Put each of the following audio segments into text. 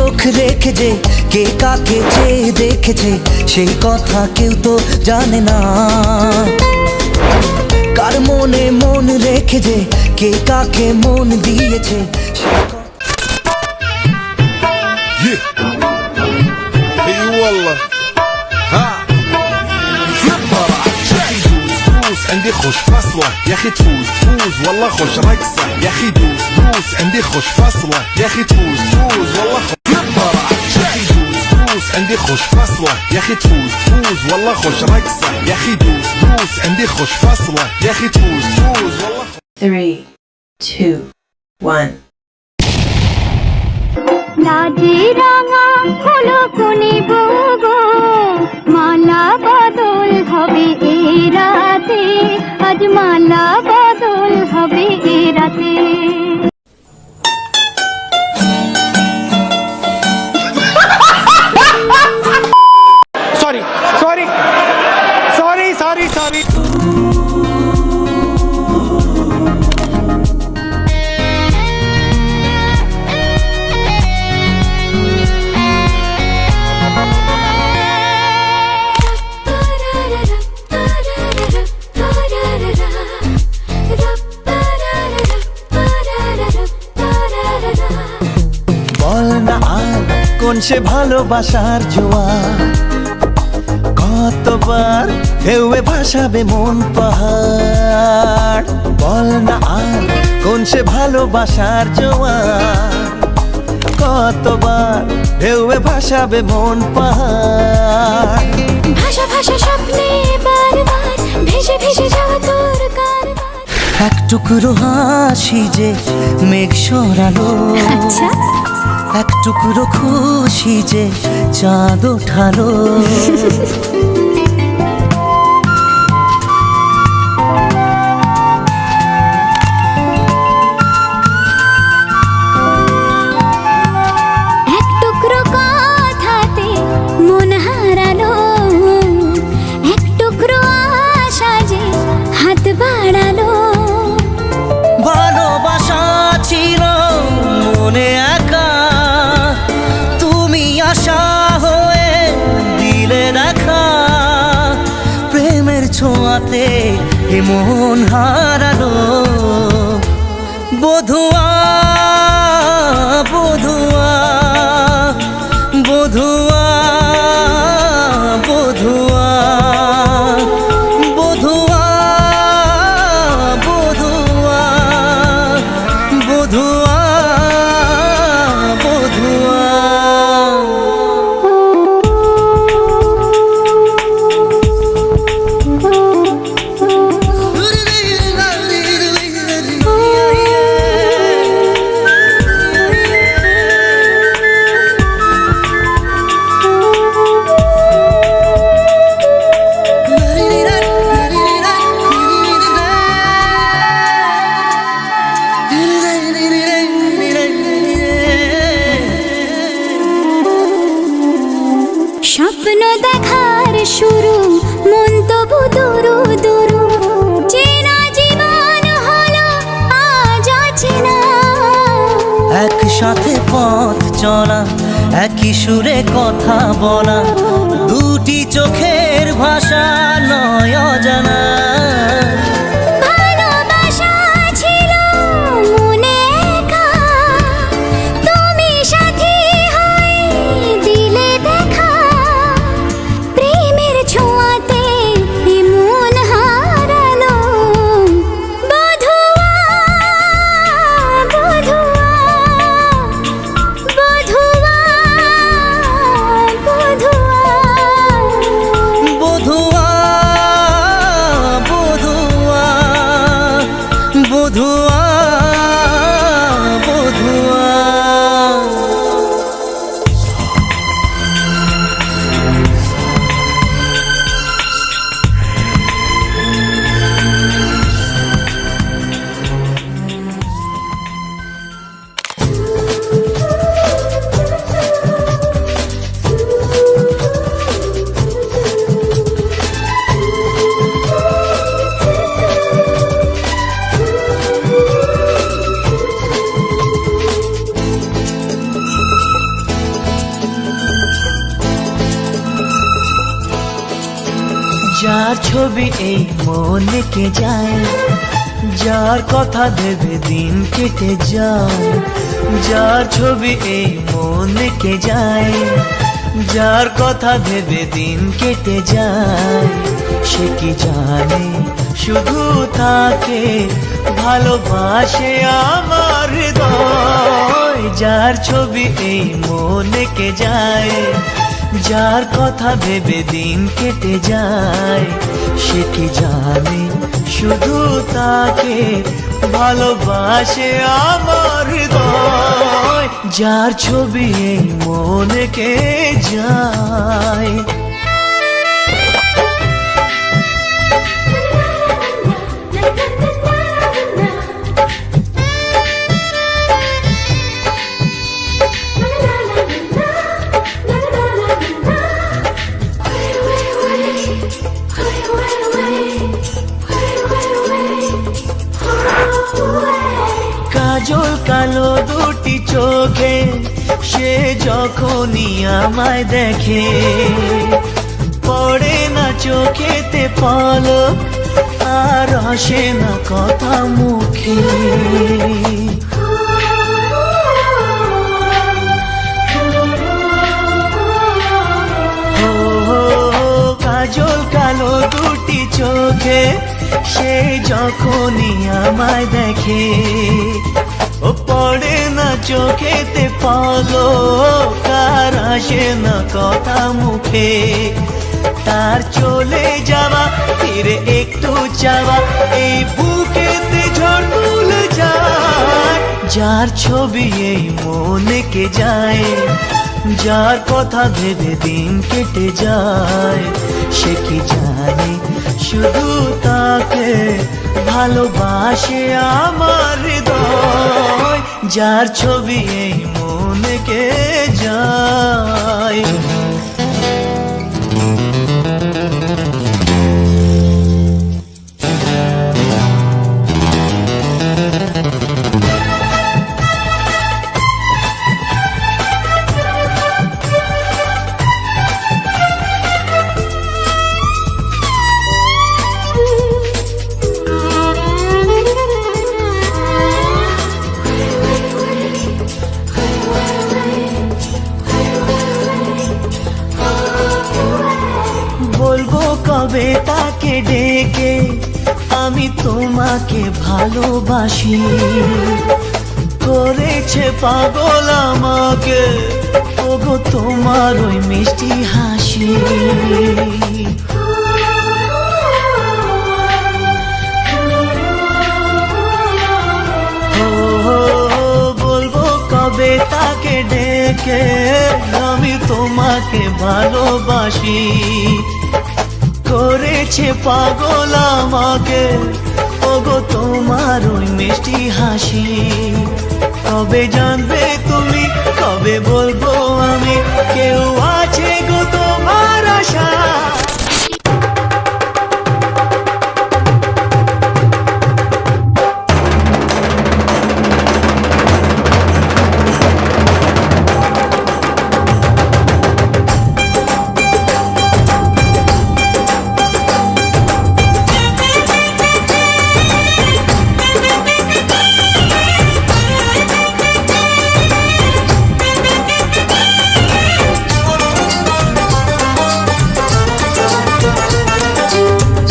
চোখ রেখে যে কে কাকে চেয়ে দেখেছে সেই কথা কেউ তো জানে না। কার মনে মন রেখে যে কে কাকে মন দিয়েছে সেই কথা। عندي خوش فصلة يا اخي تفوز تفوز والله خوش رقصة يا اخي دوس دوس عندي خوش فصلة يا اخي تفوز تفوز والله خوش فرح يا اخي دوس دوس عندي خوش فصلة يا اخي تفوز تفوز والله خوش رقصة يا اخي دوس دوس عندي خوش فصلة يا اخي تفوز تفوز والله 3, 2, 1 লাজিরাঙা হলো কোনে গো মালা বদল হবে এই রাতে আজ মালা বদল হবে এই রাতে sorry sorry sorry sorry sorry কোন সে ভালোবাসার জোয়ার কতবার ঢেউয়ে ভাসাবে মন পাহাড়। বল না আর কোন সে ভালোবাসার জোয়ার কতবার ঢেউয়ে ভাসাবে মন পাহাড়। ভাষা ভাষা স্বপ্নে বারবার ভেসে ভেসে যাওয়া তোর কারবার। এক টুকরো হাসি যে মেঘ সরালো আচ্ছা এক টুকরো খুশি যে চাঁদ ওঠালো। এক টুকরো কথাতে মন হারালো এক টুকরো আশা যে হাত বাড়ালো। ভালোবাসা ছিল মনে একা তুমি আশা হয়ে দিলে দেখা প্রেমের ছোঁয়াতে এ মন হারালো। বধুয়া বধুয়া বধুয়া বধুয়া বধুয়া বধুয়া বধুয়া বধুয়া। স্বপ্ন দেখার শুরু মন তবু দুরু দুরু চেনা জীবন হলো আজ অচেনা। একসাথে পথ চলা একই সুরে কথা বলা দুটি চোখের ভাষা নয় অজানা। ভালোবাসা ছিল মনে একা তুমি সাথী হয়ে দিলে দেখা প্রেমের ছোঁয়াতে মন হারালো। বধুয়া বধুয়া বধুয়া বধুয়া বধুয়া বধুয়া যার ছবি এই মনে কে যায়, যার কথা ভেবে দিন কেটে যায়, যার ছবি এই মনে কে যায়, যার কথা ভেবে দিন কেটে যায়, সে কি জানে শুধু তাকে ভালোবাসে আমার হৃদয়। যার ছবি এই মনে কে যায়, যার কথা ভেবে দিন কেটে যায়, সে কি জানে শুধু তাকে ভালোবাসে আমার হৃদয়। যার ছবি এই মনে কে যায়। কাজল কালো দুটি চোখে সে যখনই আমায় দেখে, পড়ে না চোখেতে পলক আর আসে না কথা মুখে। কাজল কালো দুটি চোখে সে যখনই আমায় দেখে, ও পড়ে না চোখেতে পলক আর আসে না কথা মুখে। তার চলে যাওয়া ফিরে একটু চাওয়া এই বুকেতে ঝড় তুলে যায়। যার ছবি এই মনে কে যায়, যার কথা ভেবে দিন কেটে যায়, সে কি জানে শুধু তাকে ভালোবাসে আমার হৃদয়। যার ছবি এই মনে কে যায়। বলবো কবে তাকে ডেকে আমি তোমাকে ভালোবাসি, করেছে পাগল আমাকে ওগো তোমার ওই মিষ্টি হাসি। বলবো কবে তাকে ডেকে আমি তোমাকে ভালোবাসি, করেছে পাগল আমাকে ওগো তোমার ওই মিষ্টি হাসি। কবে জানবে তুমি, কবে বলবো আমি, কেউ আছে গো তোমার আশা।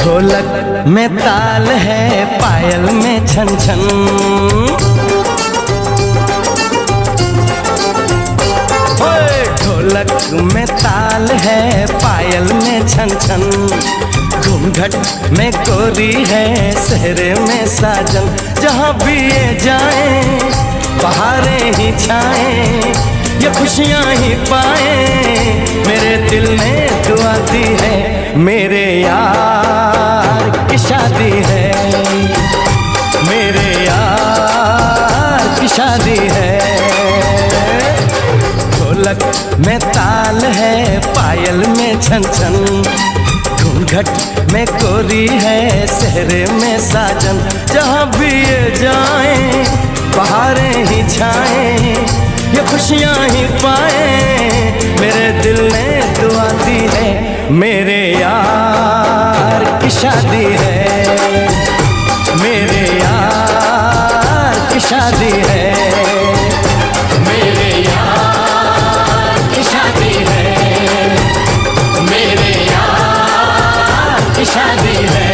ढोलक में ताल है, पायल में छन छन, ढोलक में ताल है, पायल में छन छन, घूंघट में गोरी है, सेहरे में साजन। जहाँ भी ये जाए बहारें ही छाए, ये खुशियाँ ही पाए, मेरे दिल ने दुआ दी है, मेरे यार की शादी है, मेरे यार की शादी है। ढोलक में ताल है, पायल में छन छन, घूंघट में गोरी है, सेहरे में साजन। जहाँ भी ये जाए बहारें ही छाए, ये खुशियाँ ही पाए, मेरे दिल ने दुआ दी है, मेरे यार शादी है, मेरे यार की शादी है, मेरे यार की शादी है, मेरे यार की शादी है।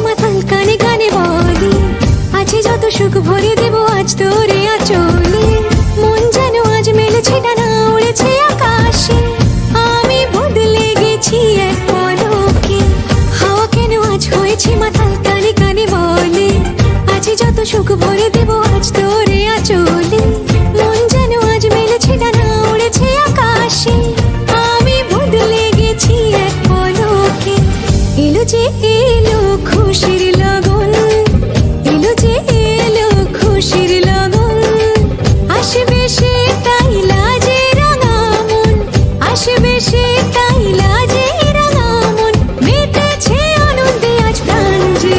মাতাল কানে কানে বলি আছে যত সুখ ভরে দেব আজ তোরে আঁচলে, মন যেন আজ মেলেছে ডানা উড়েছে আকাশে, আমি বদলে গেছি এক পলকে। হাওয়া কেন আজ হয়েছে মাতাল কানে কানে বলে আছে যত সুখ ভরে দেব আজ তোরে আঁচলে, মন যেন আজ মেলেছে ডানা উড়েছে আকাশে, আমি বদলে গেছি এক পলকে। এলো যে এলো খুশির লগন, এলো যে এলো খুশির লগন, আসবে সে তাই লাজে রাঙা মন, আসবে সে তাই লাজে রাঙা মন, মেতেছে আনন্দে আজ প্রাণ যে।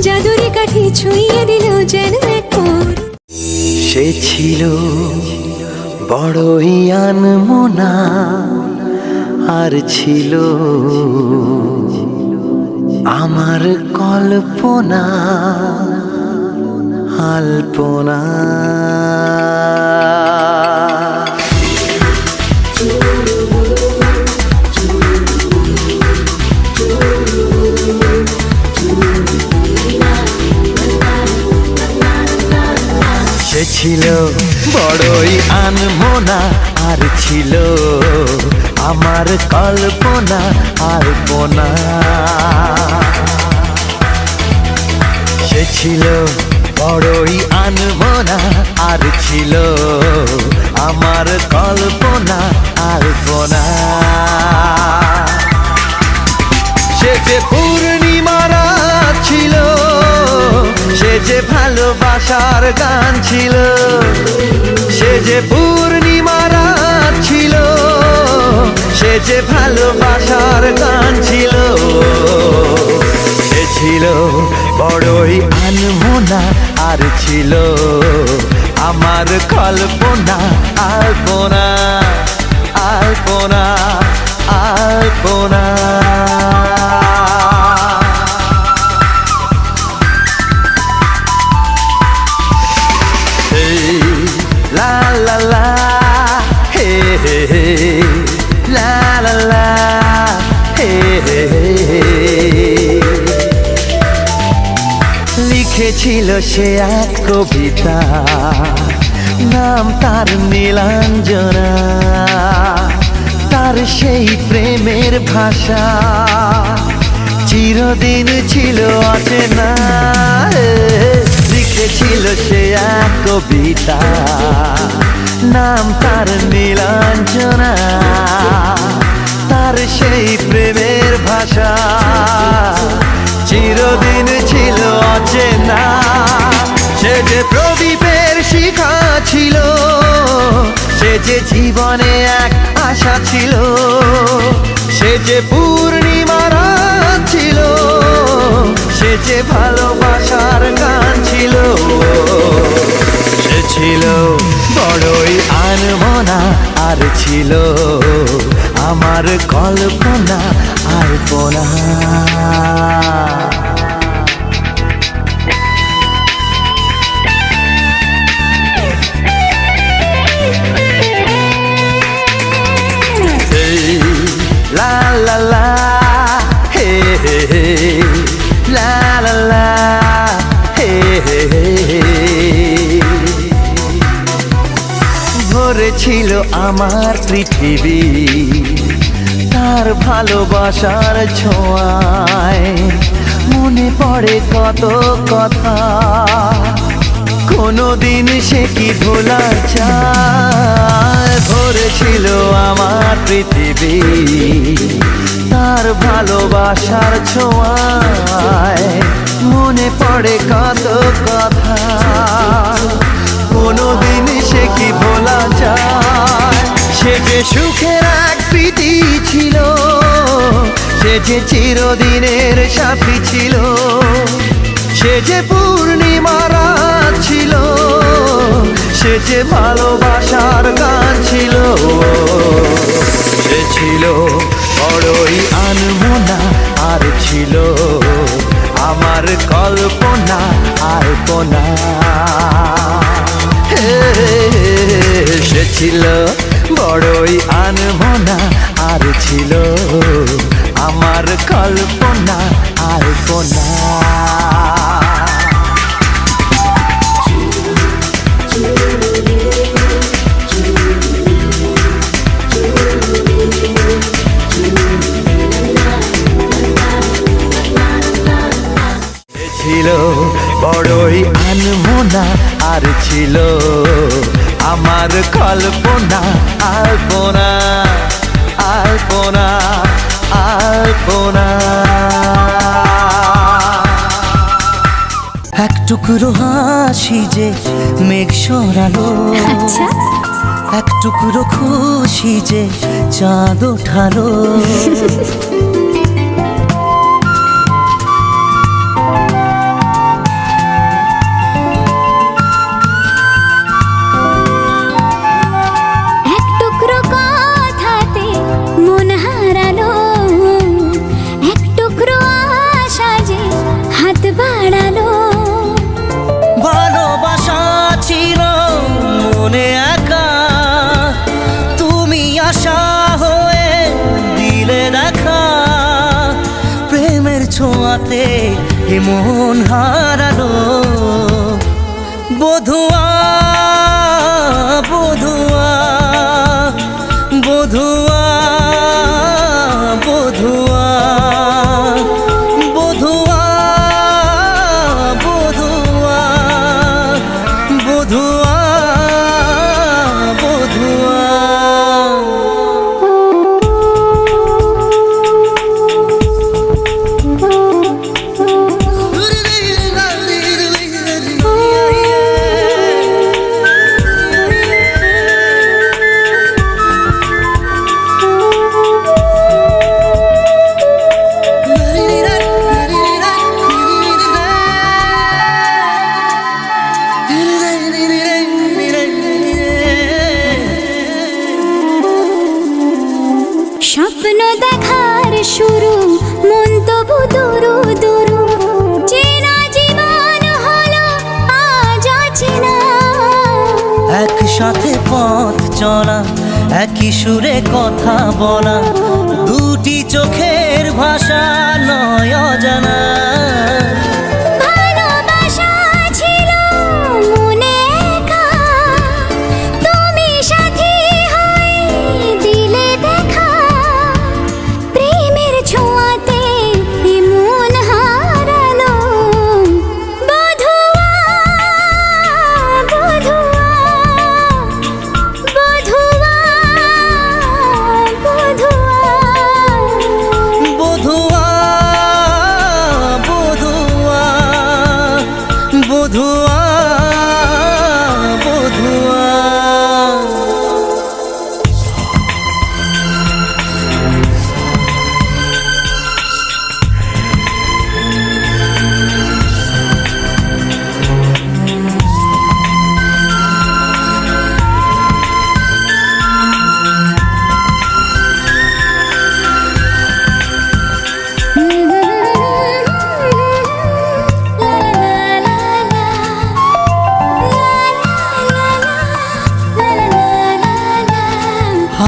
জাদুরি কাঠি ছুঁয়ে দিল যেন এক পরি। সে ছিল বড়ই আনমনা, আর ছিল আমার কল্পনা আলপনা। সে ছিল বড়ই আনমনা, আর ছিল আমার কল্পনা আলপনা। সে ছিল বড়ই আনমনা, আর ছিল আমার কল্পনা আলপনা। সে যে পূর্ণিমা রাত ছিল, সে যে ভালোবাসার গান ছিল, সে যে পূর্ণিমা রাত ছিল, সে যে ভালোবাসার গান ছিল। সে ছিল বড়ই আনমনা, আর ছিল আমার কল্পনা আলপনা আলপনা। আলপনা। লা লা লা হে হে হে লা লা লা হে হে হে। লিখেছিল সে এক কবিতা, নাম তার নীলাঞ্জনা। তার সেই প্রেমের ভাষা চিরদিন ছিল অচেনা। লিখেছিল সে এক কবিতা, নাম তার নীলাঞ্জনা। তার সেই প্রেমের ভাষা চিরদিন ছিল অচেনা। সে যে প্রদীপের শিখা ছিল, সে যে জীবনে এক আশা ছিল, সে যে পূর্ণিমার রাত ছিল, সে যে ভালোবাসার গান ছিল। সে ছিল বড়ই আনমনা, আর ছিল আমার কল্পনা আলপনা। লা লা লা হে হে হে লা লা লা হে হে হে। ভরেছিল আমার পৃথিবী তার ভালোবাসার ছোঁয়ায়। মনে পড়ে কত কথা, কোনদিন সে কি ভোলা যায়। ভরেছিল আমার পৃথিবী তার ভালোবাসার ছোঁয়ায়। মনে পড়ে কত কথা, কোনদিন সে কি ভোলা যায়। সে যে সুখের এক স্মৃতি ছিল, সে যে চিরদিনের সাথী ছিল, সে যে পূর্ণিমার রাত ছিল, সে যে ভালোবাসার গান ছিল। সে ছিল বড়ই আনমনা, আর ছিল আমার কল্পনা আলপনা। সে ছিল বড়ই আনমনা, আর ছিল আমার কল্পনা আলপনা। ছিল বড়ই আনমনা, আর ছিল আমার কল্পনা আলপনা আলপনা আলপনা। এক টুকরো হাসি যে মেঘ সরালো, আচ্ছা এক টুকরো খুশি যে চাঁদ ওঠালো। এক টুকরো কথাতে মন হারালো, এক টুকরো আশা যে হাত বাড়ালো। ভালোবাসা ছিল মনে একা, তুমি আশা হয়ে দিলে দেখা। প্রেমের ছোঁয়াতে এ মন হারালো। বধুয়া বধুয়া বধুয়া বধুয়া বধুয়া বধুয়া বধুয়া বধুয়া। শুরু মন তবু দুরু দুরু চেনা জীবন হলো আজ অচেনা একসাথে পথ চলা একই সুরে কথা বলা দুটি চোখের ভাষা নয় অজানা ভালোবাসা ছিল মনে একা তুমি সাথী হয়ে দিলে দেখা প্রেমের ছোঁয়াতে মন হারালো বধুয়া বধুয়া বধুয়া বধুয়া বধুয়া বধুয়া বধুয়া বধুয়া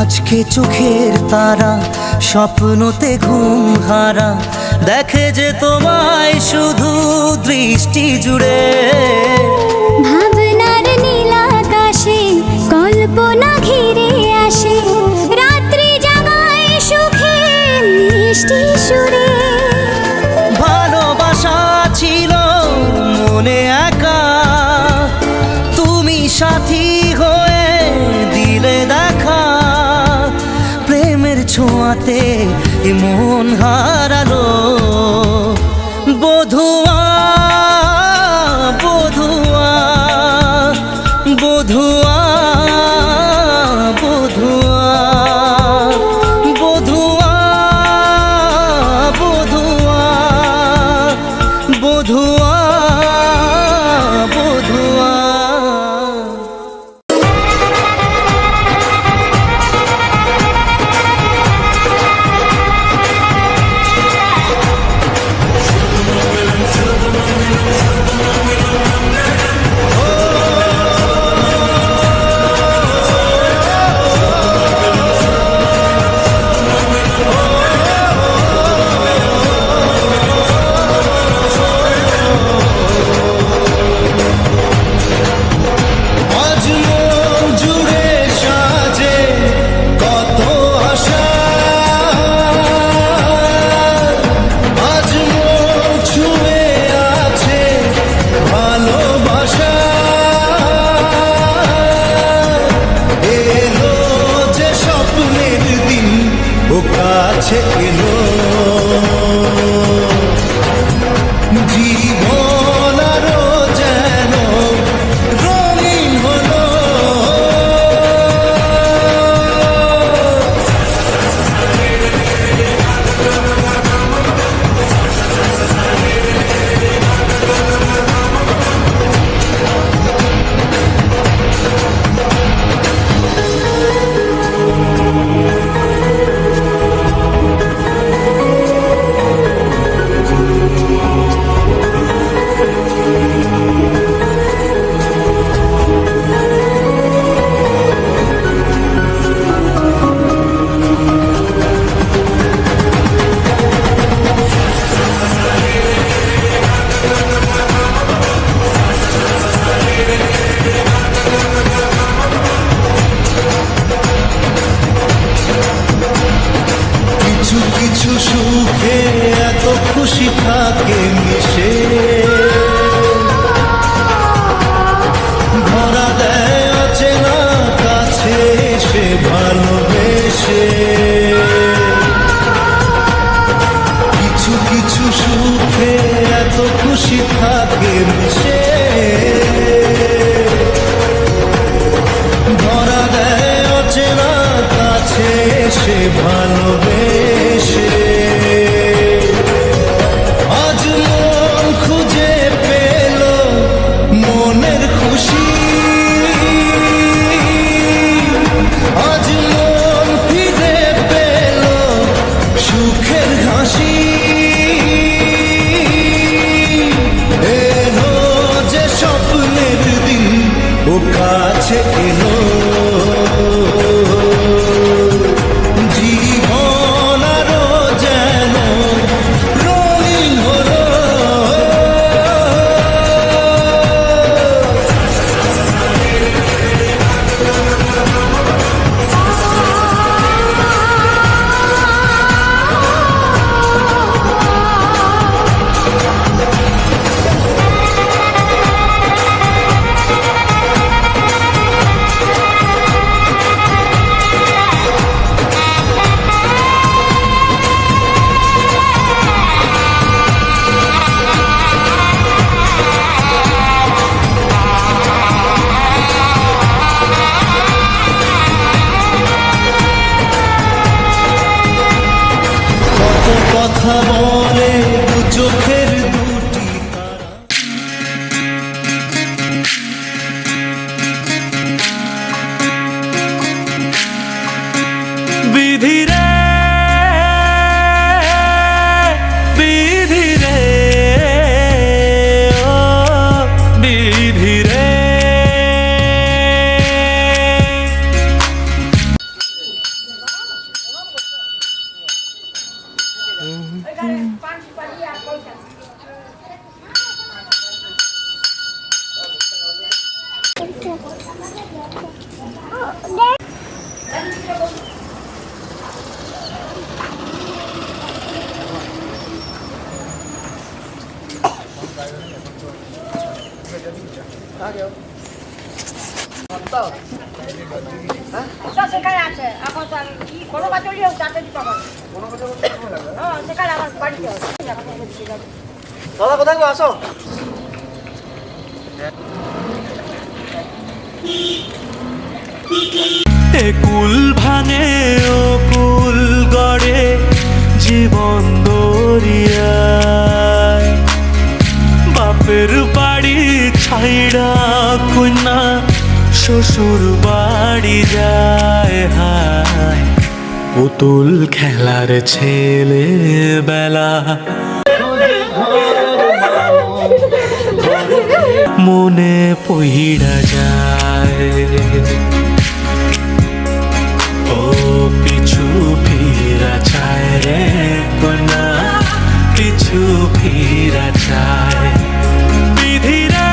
আজকে চোখের তারা স্বপ্নতে ঘুম হারা দেখে যে তোমায় শুধু দৃষ্টি জুড়ে ভাবনার নীল আকাশে কল্পনা ঘিরে আসে রাত্রি জাগায় সুখে মিষ্টি সুরে ভালোবাসা ছিল মনে একা তুমি সাথী হয়ে দিলে দেখা প্রেমের ছোঁয়াতে এ মন হারালো বধুয়া বধুয়া বধুয়া বধুয়া বধুয়া বধুয়া বধুয়া বধুয়া আজ মন জুড়ে সাজে কত আশা আজ মন ছুঁয়ে আছে ভালোবাসা এলো যে স্বপ্নের দিন ও কাছে এলো জীবন আরো যেন রঙিন হলো কিছু কিছু সুখে এত খুশি থাকে মিশে ধরা দেয় অচেনা কাছে এসে ভালোবেসে কিছু কিছু সুখে এত খুশি থাকে মিশে ধরা দেয় অচেনা কাছে এসে ভালোবেসে আজ মন খুঁজে পেল মনের খুশি আজ মন ফিরে পেল সুখের কাছে এলো জীবন আরো যেন রঙিন হলো কত কথা বলে দু চোখের দুটি তারা বিধি রে বিধি রে ও বিধি রে সেখানে আছে এখন তো আমি কোনো কাজ হলেও যাতে দিতে পারবো হ্যাঁ সেখানে আমার বাড়িতে দাদা কোথায় গো আসো কুল ভাঙে ও কুল গড়ে জীবন দরিয়ায় বাপের বাড়ি ছাইড়া কন্যা শ্বশুর বাড়ি যায় হায় পুতুল খেলার ছেলে বেলা মনে পইড়া যায় ও পিছু ফিরা চায় রে কন্যা পিছু ফিরা চায় বিধি রে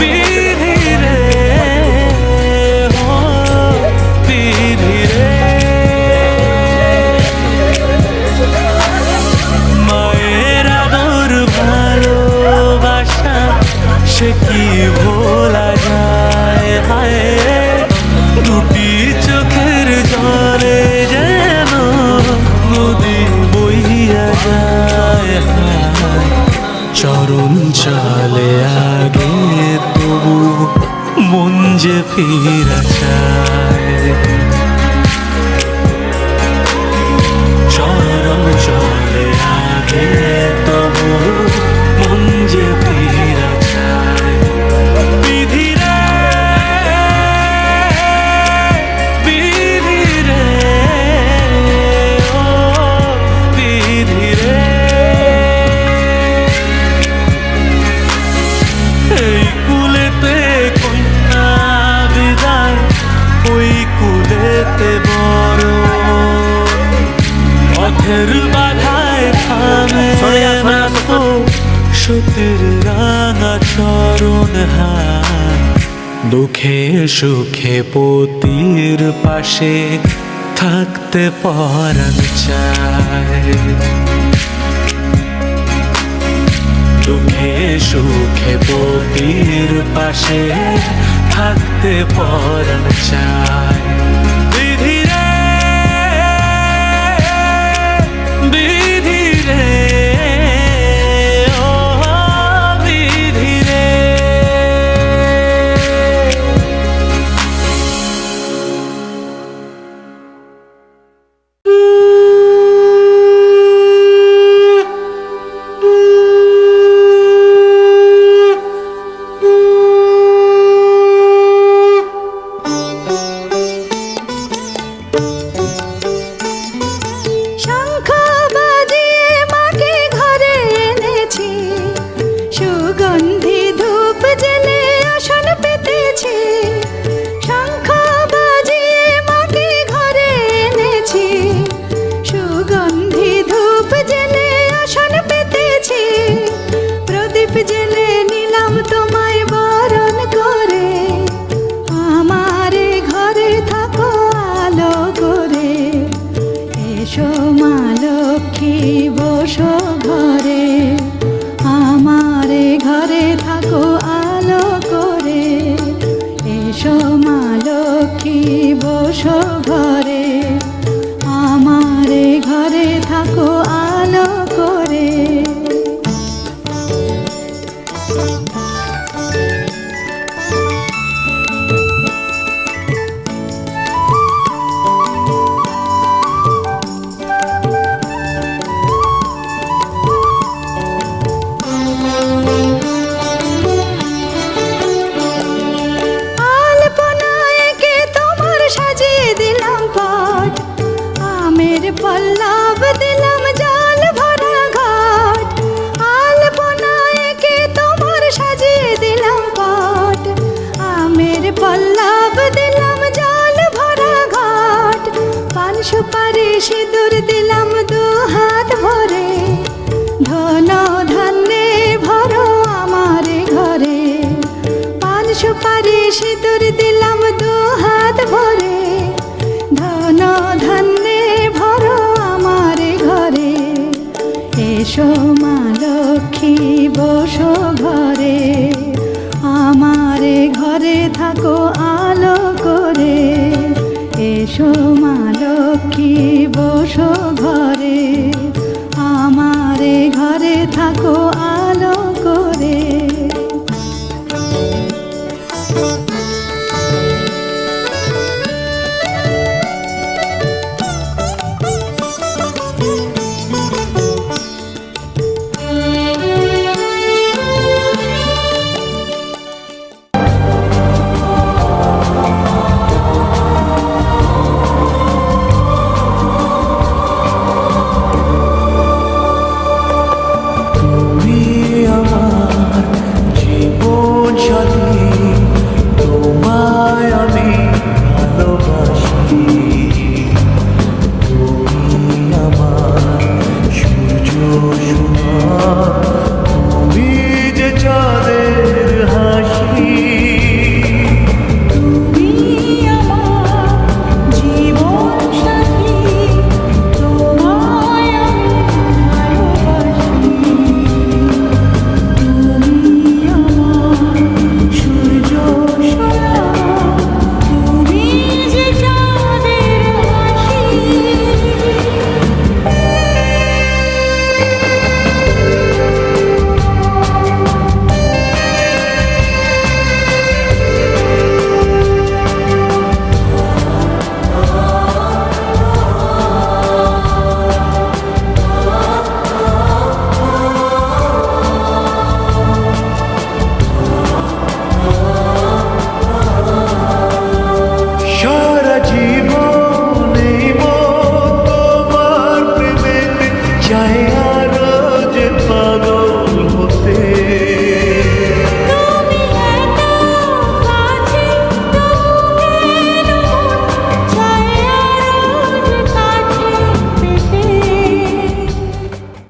বিধি রে ও বিধি রে মায়ের আদর ভালোবাসা সে কি ভোলা যায় হায় দুটি চোখের জলে যেন নদী বইয়া যায় চরণ চলে আগে তবু মন যে ফিরা চায় চরণ চলে আগে তবু মন যে ফিরা চায় বিধি রে বিধি রে ও বিধি রে এই কুলেতে কন্যা বিদায় ওই কুলেতে বড় পথের বাধায় থামে না তো সতীর রাঙা চরণ হায় দুঃখে সুখে পতির পাশে থাকতে পরাণ চায় দুঃখে সুখে পতির পাশে থাকতে পরাণ চায় বিধি রে বিধি রে ও বিধি রে ধন ধান্যে ভরো আমার ঘরে পান সুপারি সিঁদুর দিলাম দু হাত ভরে ধন ধান্যে ভরো আমার ঘরে এসো মা লক্ষ্মী বসো ঘরে আমার ঘরে থাকো আলো করে এসো